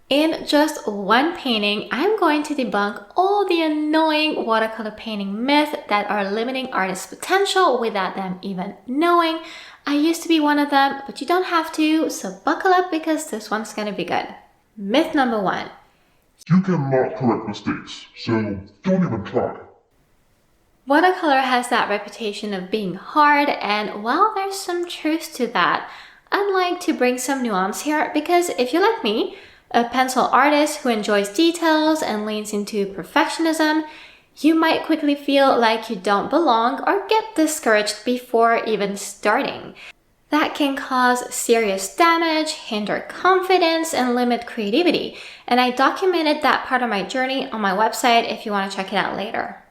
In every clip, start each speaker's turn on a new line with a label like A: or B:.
A: In just one painting, I'm going to debunk all the annoying watercolor painting myths that are limiting artists' potential without them even knowing. I used to be one of them, but you don't have to, so buckle up because this one's gonna be good. Myth number 1.
B: You cannot correct mistakes, so don't even try.
A: Watercolor has that reputation of being hard, and while there's some truth to that, I'd like to bring some nuance here because if you're like me, a pencil artist who enjoys details and leans into perfectionism, you might quickly feel like you don't belong or get discouraged before even starting. That can cause serious damage, hinder confidence, and limit creativity. And I documented that part of my journey on my website if you want to check it out later.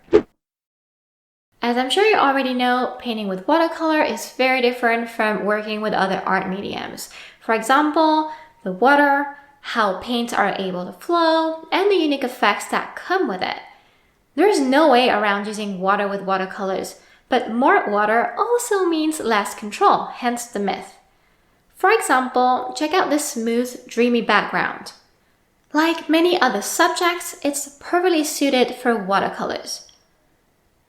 A: As I'm sure you already know, painting with watercolor is very different from working with other art mediums. For example, the water, how paints are able to flow, and the unique effects that come with it. There's no way around using water with watercolors, but more water also means less control, hence the myth. For example, check out this smooth, dreamy background. Like many other subjects, it's perfectly suited for watercolors.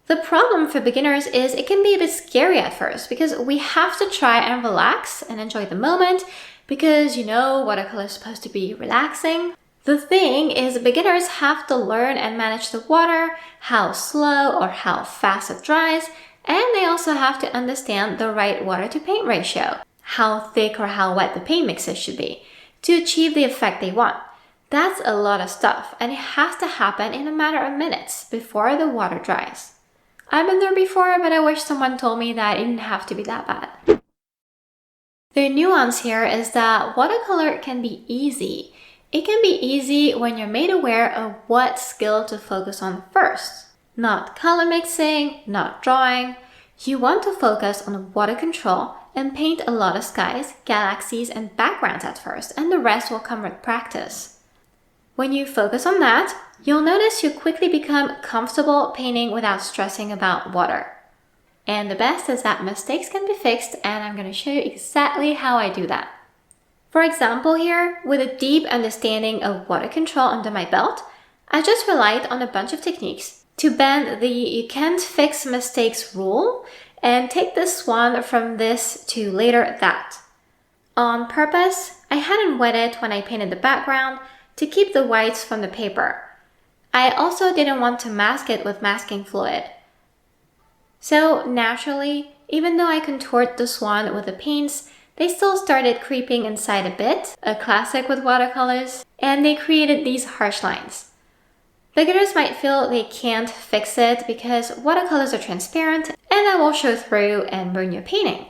A: The problem for beginners is it can be a bit scary at first because we have to try and relax and enjoy the moment because watercolor is supposed to be relaxing. The thing is beginners have to learn and manage the water, how slow or how fast it dries, and they also have to understand the right water to paint ratio, how thick or how wet the paint mixes should be, to achieve the effect they want. That's a lot of stuff, and it has to happen in a matter of minutes before the water dries. I've been there before, but I wish someone told me that it didn't have to be that bad. The nuance here is that watercolor can be easy. It can be easy when you're made aware of what skill to focus on first. Not color mixing, not drawing. You want to focus on water control and paint a lot of skies, galaxies, and backgrounds at first, and the rest will come with practice. When you focus on that, you'll notice you quickly become comfortable painting without stressing about water. And the best is that mistakes can be fixed, and I'm going to show you exactly how I do that. For example here, with a deep understanding of water control under my belt, I just relied on a bunch of techniques to bend the you can't fix mistakes rule and take this one from this to later that. On purpose, I hadn't wet it when I painted the background to keep the whites from the paper. I also didn't want to mask it with masking fluid. So naturally, even though I contoured the swan with the paints, they still started creeping inside a bit, a classic with watercolors, and they created these harsh lines. Beginners might feel they can't fix it because watercolors are transparent and that will show through and ruin your painting.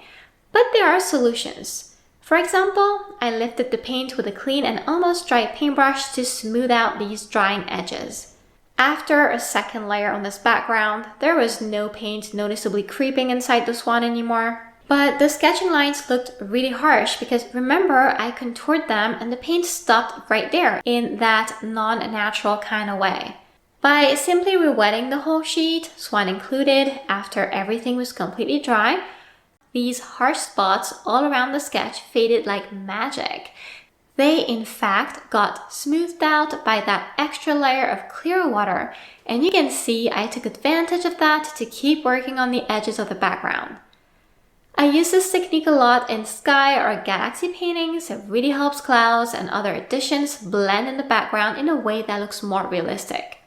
A: But there are solutions. For example, I lifted the paint with a clean and almost dry paintbrush to smooth out these drying edges. After a second layer on this background, there was no paint noticeably creeping inside the swan anymore. But the sketching lines looked really harsh because remember, I contoured them and the paint stopped right there in that non-natural kind of way. By simply re-wetting the whole sheet, swan included, after everything was completely dry, these harsh spots all around the sketch faded like magic. They, in fact, got smoothed out by that extra layer of clear water, and you can see I took advantage of that to keep working on the edges of the background. I use this technique a lot in sky or galaxy paintings. It really helps clouds and other additions blend in the background in a way that looks more realistic.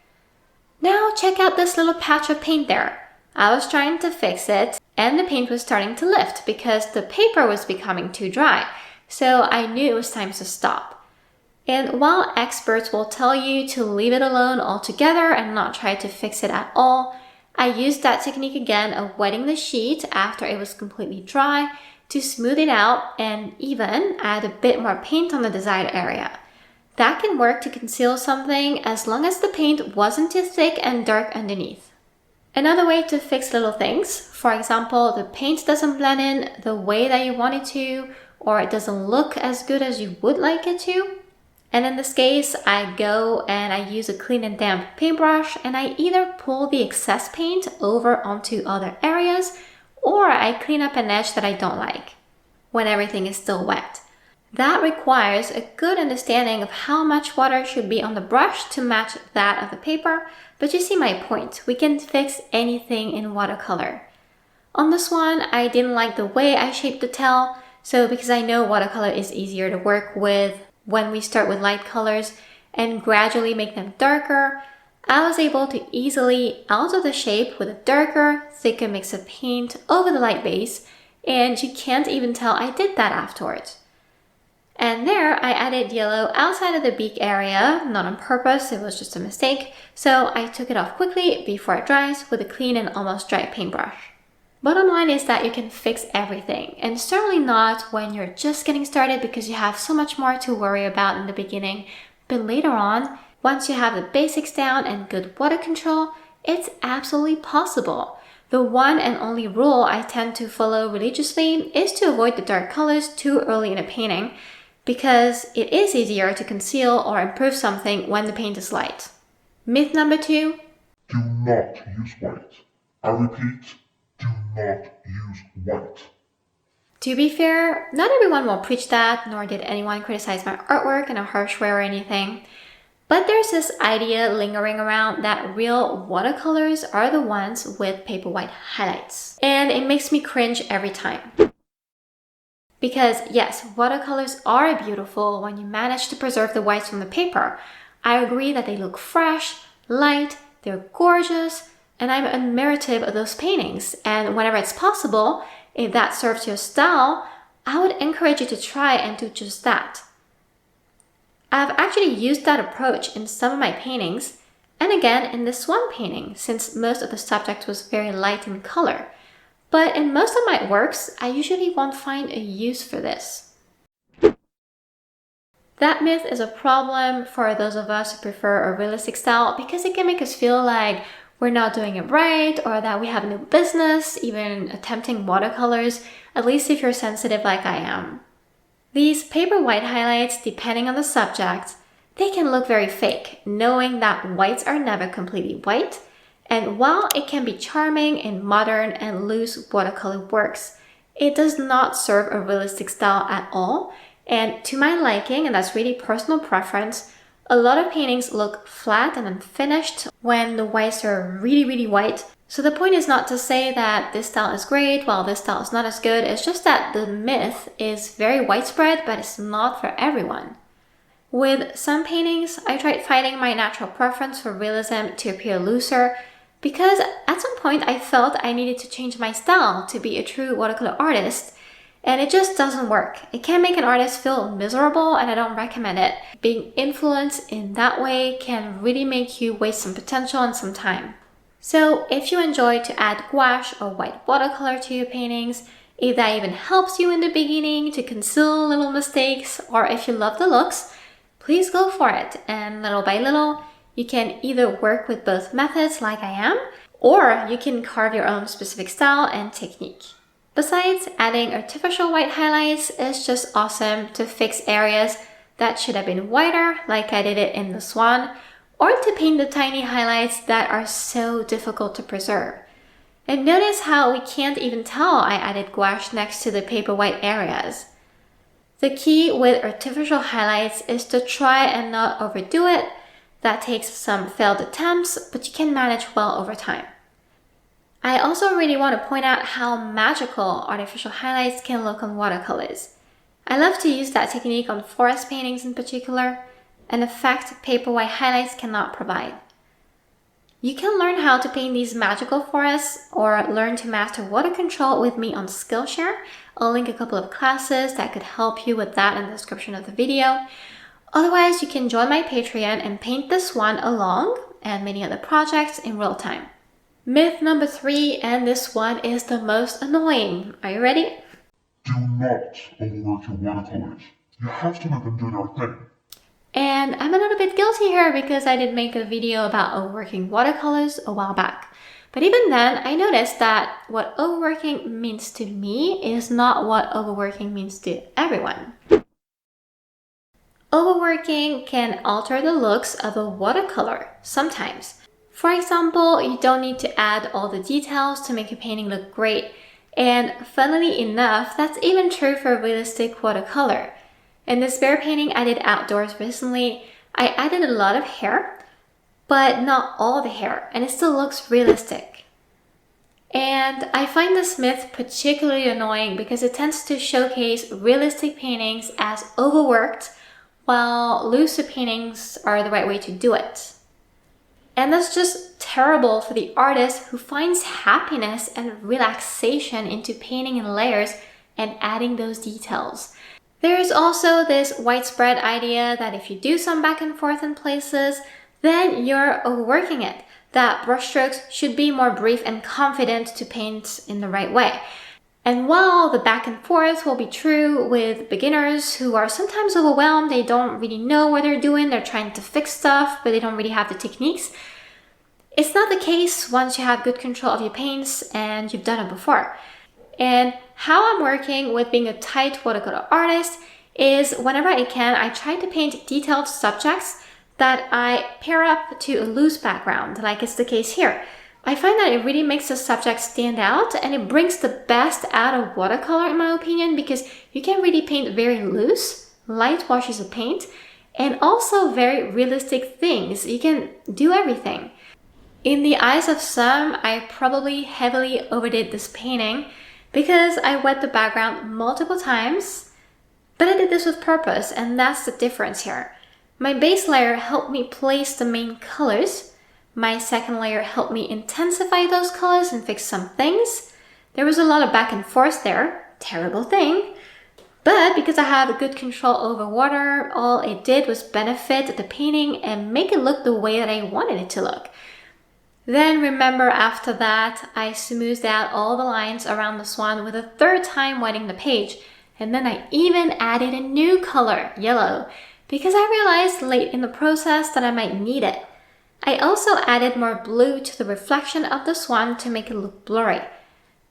A: Now check out this little patch of paint there. I was trying to fix it, and the paint was starting to lift because the paper was becoming too dry. So I knew it was time to stop. And while experts will tell you to leave it alone altogether and not try to fix it at all, I used that technique again of wetting the sheet after it was completely dry to smooth it out and even add a bit more paint on the desired area. That can work to conceal something as long as the paint wasn't too thick and dark underneath. Another way to fix little things, for example, the paint doesn't blend in the way that you want it to, or it doesn't look as good as you would like it to. And in this case, I go and I use a clean and damp paintbrush and I either pull the excess paint over onto other areas or I clean up an edge that I don't like when everything is still wet. That requires a good understanding of how much water should be on the brush to match that of the paper, but you see my point. We can fix anything in watercolor. On this one, I didn't like the way I shaped the tail, so because I know watercolor is easier to work with when we start with light colors and gradually make them darker, I was able to easily alter the shape with a darker, thicker mix of paint over the light base, and you can't even tell I did that afterwards. And there I added yellow outside of the beak area, not on purpose, it was just a mistake, so I took it off quickly before it dries with a clean and almost dry paintbrush. Bottom line is that you can fix everything, and certainly not when you're just getting started because you have so much more to worry about in the beginning, but later on, once you have the basics down and good water control, it's absolutely possible. The one and only rule I tend to follow religiously is to avoid the dark colors too early in a painting, because it is easier to conceal or improve something when the paint is light. Myth number 2.
B: Do not use white. I repeat, do not use white.
A: To be fair, not everyone will preach that, nor did anyone criticize my artwork in a harsh way or anything. But there's this idea lingering around that real watercolors are the ones with paper white highlights. And it makes me cringe every time. Because yes, watercolors are beautiful when you manage to preserve the whites from the paper. I agree that they look fresh, light, they're gorgeous, and I'm admirative of those paintings. And whenever it's possible, if that serves your style, I would encourage you to try and do just that. I've actually used that approach in some of my paintings, and again in this one painting, since most of the subject was very light in color. But in most of my works, I usually won't find a use for this. That myth is a problem for those of us who prefer a realistic style because it can make us feel like we're not doing it right or that we have no business even attempting watercolors, at least if you're sensitive like I am. These paper white highlights, depending on the subject, they can look very fake, knowing that whites are never completely white. And while it can be charming in modern and loose watercolor works, it does not serve a realistic style at all. And to my liking, and that's really personal preference, a lot of paintings look flat and unfinished when the whites are really, really white. So the point is not to say that this style is great while this style is not as good. It's just that the myth is very widespread, but it's not for everyone. With some paintings, I tried fighting my natural preference for realism to appear looser, because at some point I felt I needed to change my style to be a true watercolor artist, and it just doesn't work. It can make an artist feel miserable, and I don't recommend it. Being influenced in that way can really make you waste some potential and some time. So if you enjoy to add gouache or white watercolor to your paintings, if that even helps you in the beginning to conceal little mistakes, or if you love the looks, please go for it, and little by little, you can either work with both methods like I am, or you can carve your own specific style and technique. Besides, adding artificial white highlights is just awesome to fix areas that should have been whiter, like I did it in the swan, or to paint the tiny highlights that are so difficult to preserve. And notice how we can't even tell I added gouache next to the paper white areas. The key with artificial highlights is to try and not overdo it. That takes some failed attempts, but you can manage well over time. I also really want to point out how magical artificial highlights can look on watercolors. I love to use that technique on forest paintings in particular, an effect paper white highlights cannot provide. You can learn how to paint these magical forests or learn to master water control with me on Skillshare. I'll link a couple of classes that could help you with that in the description of the video. Otherwise, you can join my Patreon and paint this one along and many other projects in real time. Myth number 3, and this one is the most annoying. Are you ready?
B: Do not overwork your watercolors. You have to let them do their thing.
A: And I'm a little bit guilty here because I did make a video about overworking watercolors a while back. But even then, I noticed that what overworking means to me is not what overworking means to everyone. Overworking can alter the looks of a watercolor sometimes. For example, you don't need to add all the details to make your painting look great. And funnily enough, that's even true for realistic watercolor. In this bear painting I did outdoors recently, I added a lot of hair, but not all the hair, and it still looks realistic. And I find this myth particularly annoying because it tends to showcase realistic paintings as overworked, while looser paintings are the right way to do it. And that's just terrible for the artist who finds happiness and relaxation into painting in layers and adding those details. There's also this widespread idea that if you do some back and forth in places, then you're overworking it, that brushstrokes should be more brief and confident to paint in the right way. And while the back and forth will be true with beginners who are sometimes overwhelmed, they don't really know what they're doing, they're trying to fix stuff, but they don't really have the techniques, it's not the case once you have good control of your paints and you've done it before. And how I'm working with being a tight watercolor artist is whenever I can, I try to paint detailed subjects that I pair up to a loose background, like it's the case here. I find that it really makes the subject stand out and it brings the best out of watercolor in my opinion, because you can really paint very loose, light washes of paint, and also very realistic things. You can do everything. In the eyes of some, I probably heavily overdid this painting because I wet the background multiple times, but I did this with purpose, and that's the difference here. My base layer helped me place the main colors. My second layer helped me intensify those colors and fix some things. There was a lot of back and forth there, terrible thing. But because I have good control over water, all it did was benefit the painting and make it look the way that I wanted it to look. Then remember after that, I smoothed out all the lines around the swan with a third time wetting the page. And then I even added a new color, yellow, because I realized late in the process that I might need it. I also added more blue to the reflection of the swan to make it look blurry.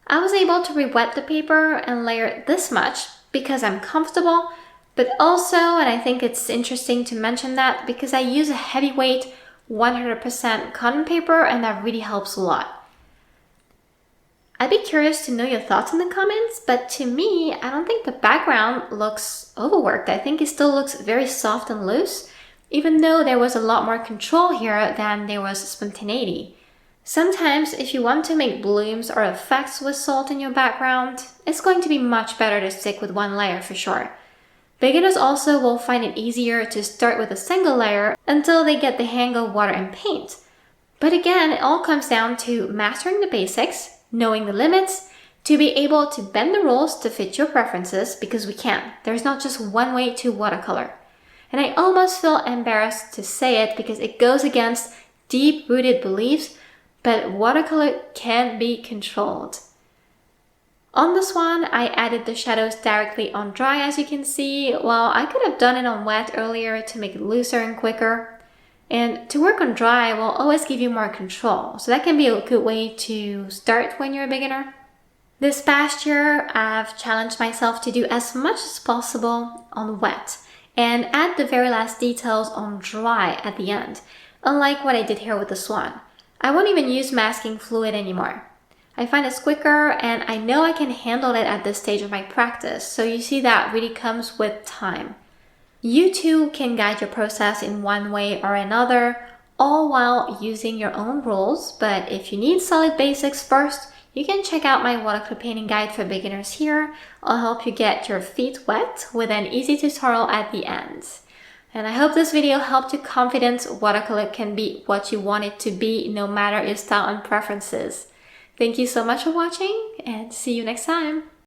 A: I was able to re-wet the paper and layer this much because I'm comfortable, but also, and I think it's interesting to mention that, because I use a heavyweight 100% cotton paper, and that really helps a lot. I'd be curious to know your thoughts in the comments, but to me, I don't think the background looks overworked. I think it still looks very soft and loose, even though there was a lot more control here than there was spontaneity. Sometimes, if you want to make blooms or effects with salt in your background, it's going to be much better to stick with one layer for sure. Beginners also will find it easier to start with a single layer until they get the hang of water and paint. But again, it all comes down to mastering the basics, knowing the limits, to be able to bend the rules to fit your preferences, because we can. There's not just one way to watercolor. And I almost feel embarrassed to say it because it goes against deep-rooted beliefs, but watercolor can be controlled. On the swan, I added the shadows directly on dry, as you can see, while I could have done it on wet earlier to make it looser and quicker. And to work on dry will always give you more control, so that can be a good way to start when you're a beginner. This past year, I've challenged myself to do as much as possible on wet and add the very last details on dry at the end, unlike what I did here with the swan. I won't even use masking fluid anymore. I find it's quicker and I know I can handle it at this stage of my practice, so you see that really comes with time. You too can guide your process in one way or another, all while using your own rules, but if you need solid basics first, you can check out my watercolor painting guide for beginners here. I'll help you get your feet wet with an easy tutorial at the end. And I hope this video helped you confidence watercolor can be what you want it to be, no matter your style and preferences. Thank you so much for watching, and see you next time!